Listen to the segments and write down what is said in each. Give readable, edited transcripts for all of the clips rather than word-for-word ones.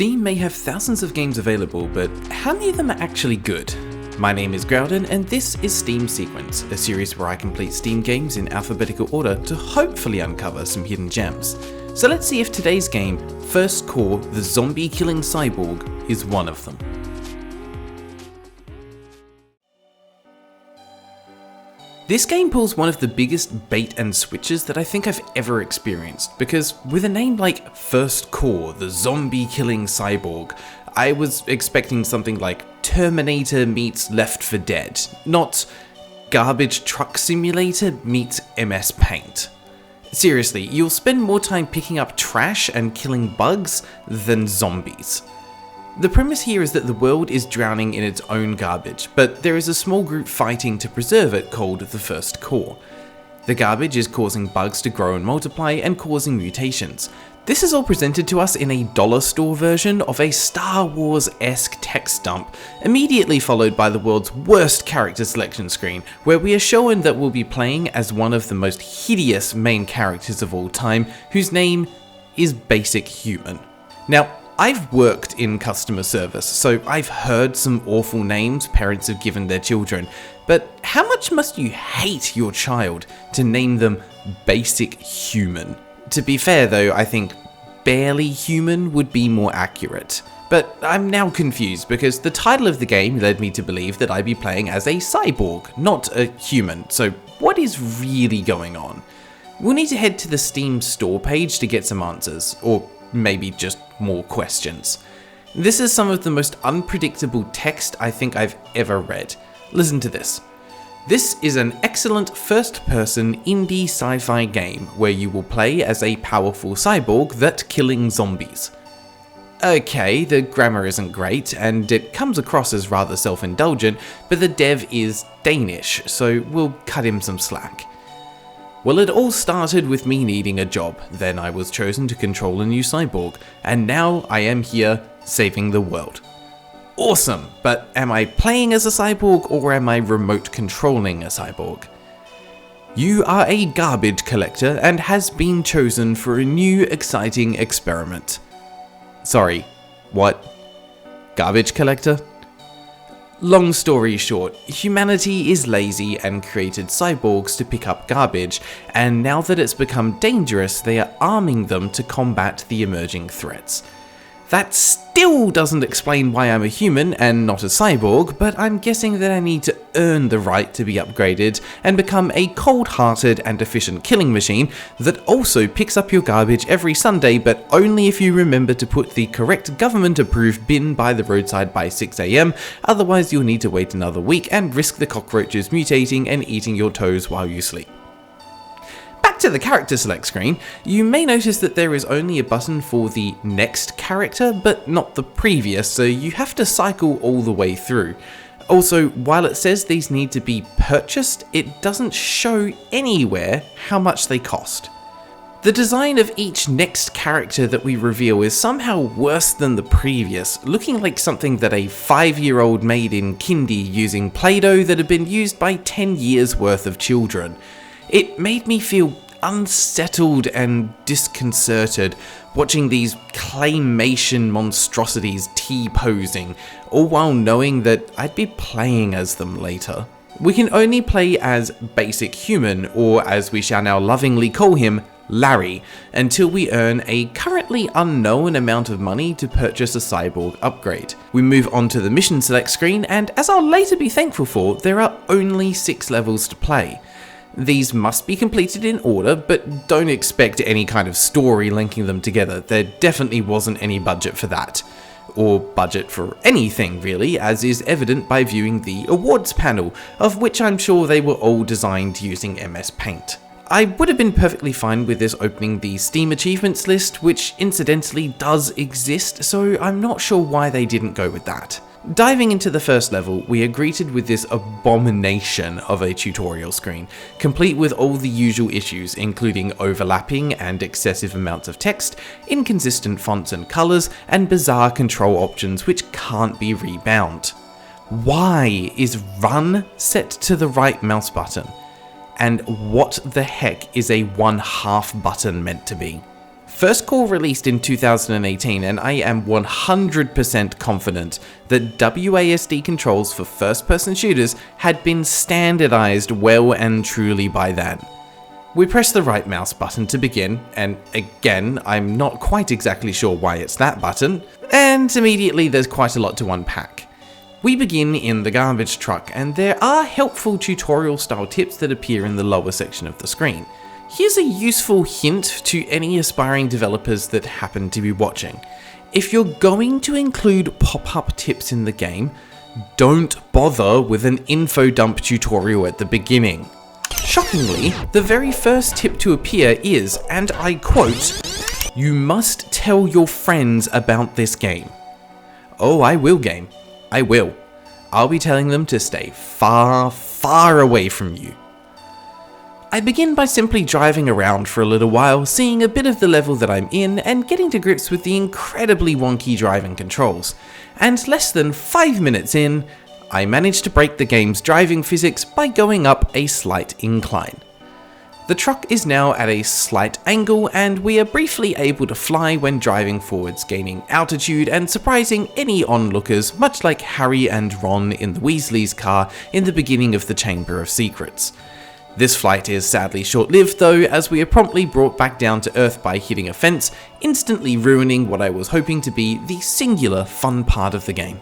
Steam may have thousands of games available, but how many of them are actually good? My name is Graeldon, and this is Steam Sequence, a series where I complete Steam games in alphabetical order to hopefully uncover some hidden gems. So let's see if today's game, First Core, the Zombie Killing Cyborg, is one of them. This game pulls one of the biggest bait and switches that I think I've ever experienced, because with a name like First Core, the Zombie Killing Cyborg, I was expecting something like Terminator meets Left 4 Dead, not Garbage Truck Simulator meets MS Paint. Seriously, you'll spend more time picking up trash and killing bugs than zombies. The premise here is that the world is drowning in its own garbage, but there is a small group fighting to preserve it called the First Core. The garbage is causing bugs to grow and multiply and causing mutations. This is all presented to us in a dollar store version of a Star Wars-esque text dump, immediately followed by the world's worst character selection screen, where we are shown that we'll be playing as one of the most hideous main characters of all time, whose name is Basic Human. Now, I've worked in customer service, so I've heard some awful names parents have given their children, but how much must you hate your child to name them Basic Human? To be fair though, I think Barely Human would be more accurate. But I'm now confused because the title of the game led me to believe that I'd be playing as a cyborg, not a human, so what is really going on? We'll need to head to the Steam store page to get some answers, or maybe just more questions. This is some of the most unpredictable text I think I've ever read. Listen to this. This is an excellent first-person indie sci-fi game where you will play as a powerful cyborg that's killing zombies. Okay, the grammar isn't great, and it comes across as rather self-indulgent, but the dev is Danish, so we'll cut him some slack. Well, it all started with me needing a job, then I was chosen to control a new cyborg, and now I am here saving the world. Awesome, but am I playing as a cyborg or am I remote controlling a cyborg? You are a garbage collector and has been chosen for a new exciting experiment. Sorry, what? Garbage collector? Long story short, humanity is lazy and created cyborgs to pick up garbage, and now that it's become dangerous, they are arming them to combat the emerging threats. That still doesn't explain why I'm a human and not a cyborg, but I'm guessing that I need to earn the right to be upgraded and become a cold-hearted and efficient killing machine that also picks up your garbage every Sunday, but only if you remember to put the correct government-approved bin by the roadside by 6 AM, otherwise you'll need to wait another week and risk the cockroaches mutating and eating your toes while you sleep. To the character select screen, you may notice that there is only a button for the next character, but not the previous, so you have to cycle all the way through. Also, while it says these need to be purchased, it doesn't show anywhere how much they cost. The design of each next character that we reveal is somehow worse than the previous, looking like something that a 5-year-old made in kindy using Play-Doh that had been used by 10 years worth of children. It made me feel unsettled and disconcerted watching these claymation monstrosities T-posing, all while knowing that I'd be playing as them later. We can only play as Basic Human, or as we shall now lovingly call him, Larry, until we earn a currently unknown amount of money to purchase a cyborg upgrade. We move on to the mission select screen, and as I'll later be thankful for, there are only 6 levels to play. These must be completed in order, but don't expect any kind of story linking them together. There definitely wasn't any budget for that. Or budget for anything really, as is evident by viewing the awards panel, of which I'm sure they were all designed using MS Paint. I would have been perfectly fine with this opening the Steam achievements list, which incidentally does exist, so I'm not sure why they didn't go with that. Diving into the first level, we are greeted with this abomination of a tutorial screen, complete with all the usual issues, including overlapping and excessive amounts of text, inconsistent fonts and colours, and bizarre control options which can't be rebound. Why is run set to the right mouse button? And what the heck is a 1/2 button meant to be? First Core released in 2018, and I am 100% confident that WASD controls for first-person shooters had been standardized well and truly by then. We press the right mouse button to begin, and again, I'm not quite exactly sure why it's that button, and immediately there's quite a lot to unpack. We begin in the garbage truck, and there are helpful tutorial-style tips that appear in the lower section of the screen. Here's a useful hint to any aspiring developers that happen to be watching. If you're going to include pop-up tips in the game, don't bother with an info dump tutorial at the beginning. Shockingly, the very first tip to appear is, and I quote, "You must tell your friends about this game." Oh, I will, game. I will. I'll be telling them to stay far, far away from you. I begin by simply driving around for a little while, seeing a bit of the level that I'm in and getting to grips with the incredibly wonky driving controls. And less than 5 minutes in, I managed to break the game's driving physics by going up a slight incline. The truck is now at a slight angle, and we are briefly able to fly when driving forwards, gaining altitude and surprising any onlookers, much like Harry and Ron in the Weasley's car in the beginning of the Chamber of Secrets. This flight is sadly short-lived though, as we are promptly brought back down to Earth by hitting a fence, instantly ruining what I was hoping to be the singular fun part of the game.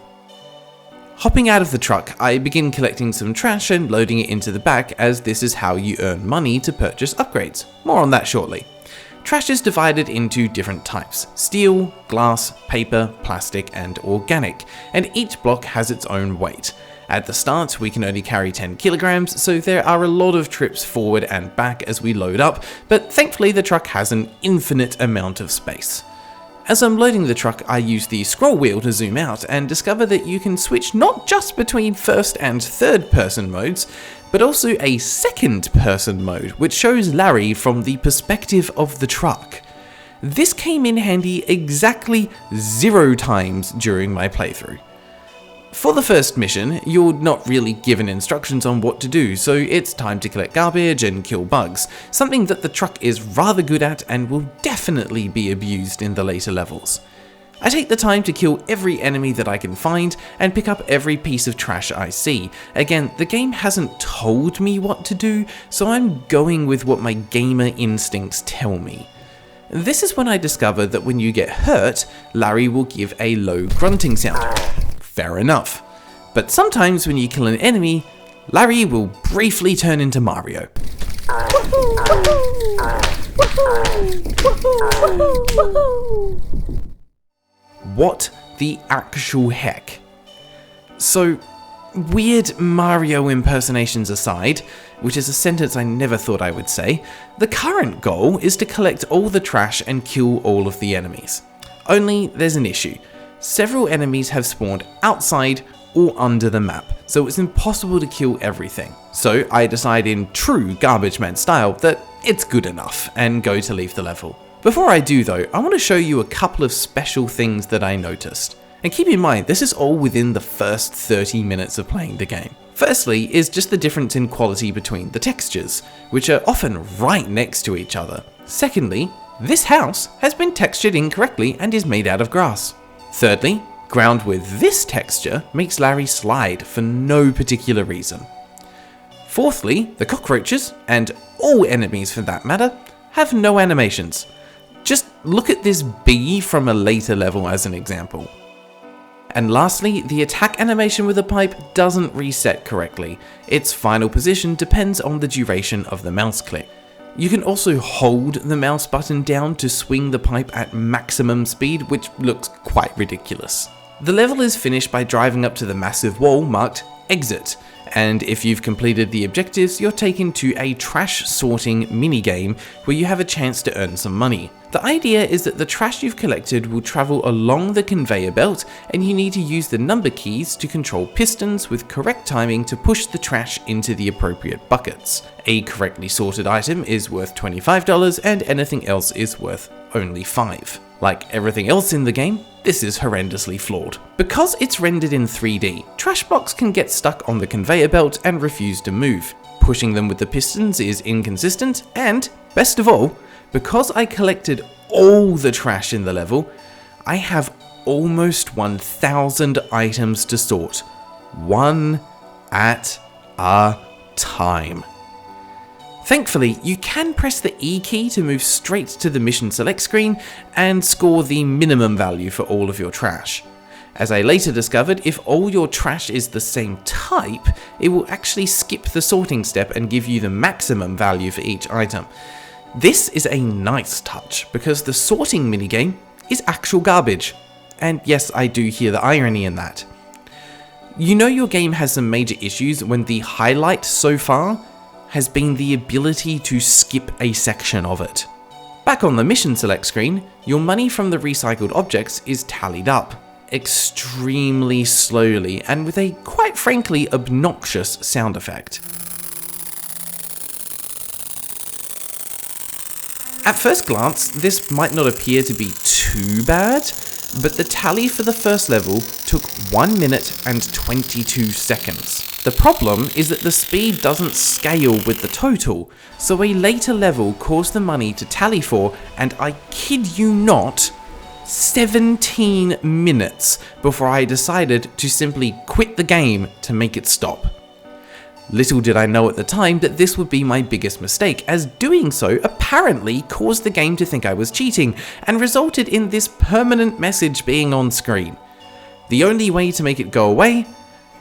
Hopping out of the truck, I begin collecting some trash and loading it into the back, as this is how you earn money to purchase upgrades. More on that shortly. Trash is divided into different types: steel, glass, paper, plastic, and organic, and each block has its own weight. At the start, we can only carry 10 kilograms, so there are a lot of trips forward and back as we load up, but thankfully the truck has an infinite amount of space. As I'm loading the truck, I use the scroll wheel to zoom out and discover that you can switch not just between first and third person modes, but also a second person mode, which shows Larry from the perspective of the truck. This came in handy exactly 0 times during my playthrough. For the first mission, you're not really given instructions on what to do, so it's time to collect garbage and kill bugs, something that the truck is rather good at and will definitely be abused in the later levels. I take the time to kill every enemy that I can find and pick up every piece of trash I see. Again, the game hasn't told me what to do, so I'm going with what my gamer instincts tell me. This is when I discover that when you get hurt, Larry will give a low grunting sound. Fair enough. But sometimes when you kill an enemy, Larry will briefly turn into Mario. What the actual heck? So, weird Mario impersonations aside, which is a sentence I never thought I would say, the current goal is to collect all the trash and kill all of the enemies. Only there's an issue. Several enemies have spawned outside or under the map, so it's impossible to kill everything. So I decide in true Garbage Man style that it's good enough and go to leave the level. Before I do though, I want to show you a couple of special things that I noticed. And keep in mind, this is all within the first 30 minutes of playing the game. Firstly is just the difference in quality between the textures, which are often right next to each other. Secondly, this house has been textured incorrectly and is made out of grass. Thirdly, ground with this texture makes Larry slide for no particular reason. Fourthly, the cockroaches, and all enemies for that matter, have no animations. Just look at this bee from a later level as an example. And lastly, the attack animation with the pipe doesn't reset correctly. Its final position depends on the duration of the mouse click. You can also hold the mouse button down to swing the pipe at maximum speed, which looks quite ridiculous. The level is finished by driving up to the massive wall marked Exit, and if you've completed the objectives, you're taken to a trash sorting minigame where you have a chance to earn some money. The idea is that the trash you've collected will travel along the conveyor belt, and you need to use the number keys to control pistons with correct timing to push the trash into the appropriate buckets. A correctly sorted item is worth $25 and anything else is worth only $5. Like everything else in the game, this is horrendously flawed. Because it's rendered in 3D, trash blocks can get stuck on the conveyor belt and refuse to move. Pushing them with the pistons is inconsistent, and, best of all, because I collected all the trash in the level, I have almost 1,000 items to sort, one at a time. Thankfully, you can press the E key to move straight to the mission select screen and score the minimum value for all of your trash. As I later discovered, if all your trash is the same type, it will actually skip the sorting step and give you the maximum value for each item. This is a nice touch because the sorting minigame is actual garbage. And yes, I do hear the irony in that. You know your game has some major issues when the highlight so far has been the ability to skip a section of it. Back on the mission select screen, your money from the recycled objects is tallied up, extremely slowly and with a quite frankly obnoxious sound effect. At first glance, this might not appear to be too bad, but the tally for the first level took 1 minute and 22 seconds. The problem is that the speed doesn't scale with the total, so a later level caused the money to tally for, and I kid you not, 17 minutes before I decided to simply quit the game to make it stop. Little did I know at the time that this would be my biggest mistake, as doing so apparently caused the game to think I was cheating, and resulted in this permanent message being on screen. The only way to make it go away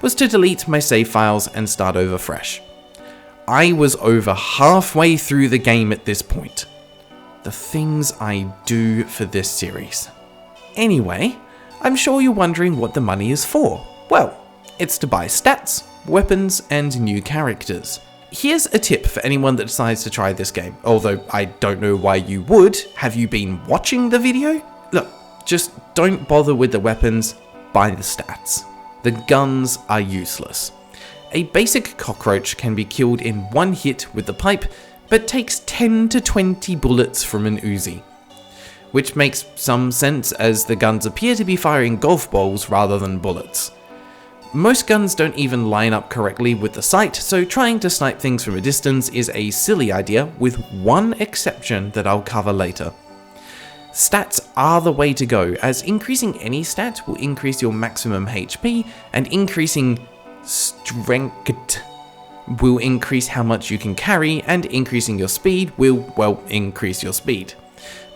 was to delete my save files and start over fresh. I was over halfway through the game at this point. The things I do for this series. Anyway, I'm sure you're wondering what the money is for. Well, it's to buy stats, weapons, and new characters. Here's a tip for anyone that decides to try this game, although I don't know why you would. Have you been watching the video? Look, just don't bother with the weapons, buy the stats. The guns are useless. A basic cockroach can be killed in one hit with the pipe, but takes 10 to 20 bullets from an Uzi. Which makes some sense as the guns appear to be firing golf balls rather than bullets. Most guns don't even line up correctly with the sight, so trying to snipe things from a distance is a silly idea, with one exception that I'll cover later. Stats are the way to go, as increasing any stat will increase your maximum HP, and increasing strength will increase how much you can carry, and increasing your speed will, well, increase your speed.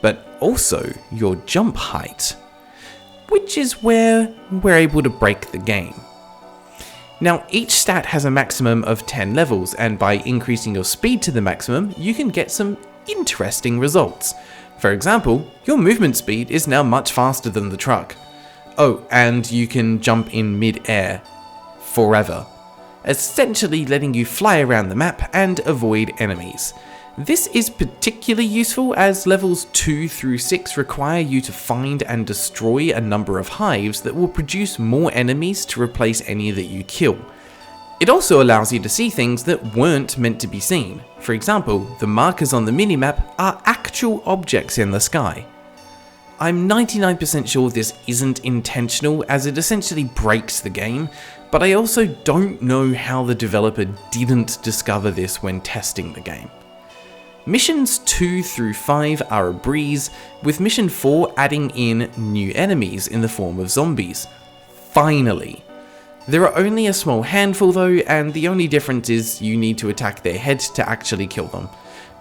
But also your jump height, which is where we're able to break the game. Now, each stat has a maximum of 10 levels, and by increasing your speed to the maximum, you can get some interesting results. For example, your movement speed is now much faster than the truck. Oh, and you can jump in mid-air forever, essentially letting you fly around the map and avoid enemies. This is particularly useful as levels 2 through 6 require you to find and destroy a number of hives that will produce more enemies to replace any that you kill. It also allows you to see things that weren't meant to be seen. For example, the markers on the minimap are actual objects in the sky. I'm 99% sure this isn't intentional, as it essentially breaks the game, but I also don't know how the developer didn't discover this when testing the game. Missions 2 through 5 are a breeze, with mission 4 adding in new enemies in the form of zombies. Finally. There are only a small handful though, and the only difference is you need to attack their head to actually kill them.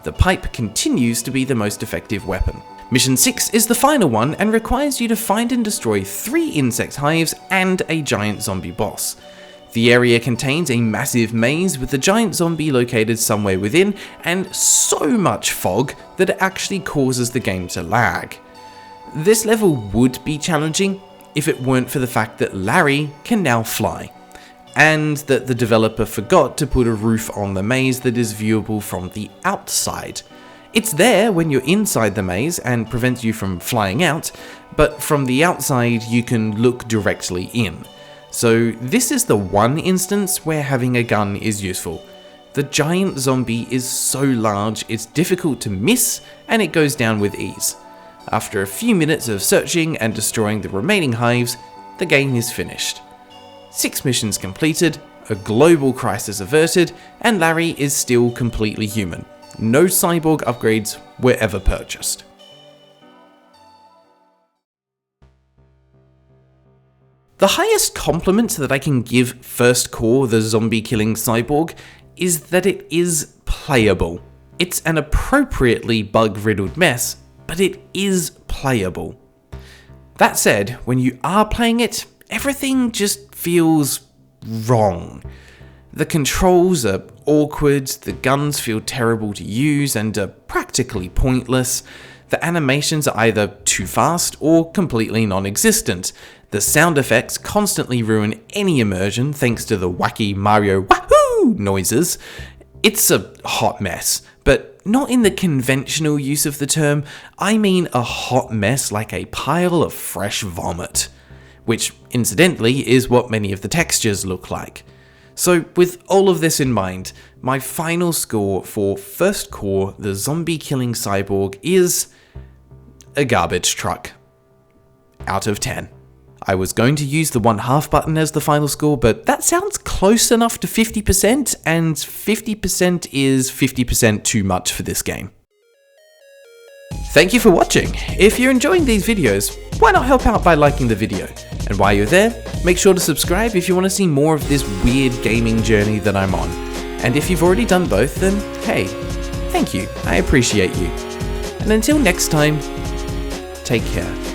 The pipe continues to be the most effective weapon. Mission 6 is the final one and requires you to find and destroy 3 insect hives and a giant zombie boss. The area contains a massive maze with the giant zombie located somewhere within, and so much fog that it actually causes the game to lag. This level would be challenging if it weren't for the fact that Larry can now fly, and that the developer forgot to put a roof on the maze that is viewable from the outside. It's there when you're inside the maze and prevents you from flying out, but from the outside you can look directly in. So this is the one instance where having a gun is useful. The giant zombie is so large it's difficult to miss, and it goes down with ease. After a few minutes of searching and destroying the remaining hives, the game is finished. 6 missions completed, a global crisis averted, and Larry is still completely human. No cyborg upgrades were ever purchased. The highest compliment that I can give First Core, the Zombie Killing Cyborg, is that it is playable. It's an appropriately bug-riddled mess, but it is playable. That said, when you are playing it, everything just feels wrong. The controls are awkward, the guns feel terrible to use and are practically pointless, the animations are either too fast or completely non-existent, the sound effects constantly ruin any immersion thanks to the wacky Mario wahoo noises. It's a hot mess, but not in the conventional use of the term. I mean a hot mess like a pile of fresh vomit, which incidentally is what many of the textures look like. So with all of this in mind, my final score for First Core, the Zombie Killing Cyborg is a garbage truck. Out of 10. I was going to use the 1/2 button as the final score, but that sounds close enough to 50%, and 50% is 50% too much for this game. Thank you for watching. If you're enjoying these videos, why not help out by liking the video? And while you're there, make sure to subscribe if you want to see more of this weird gaming journey that I'm on. And if you've already done both, then hey, thank you, I appreciate you. And until next time, take care.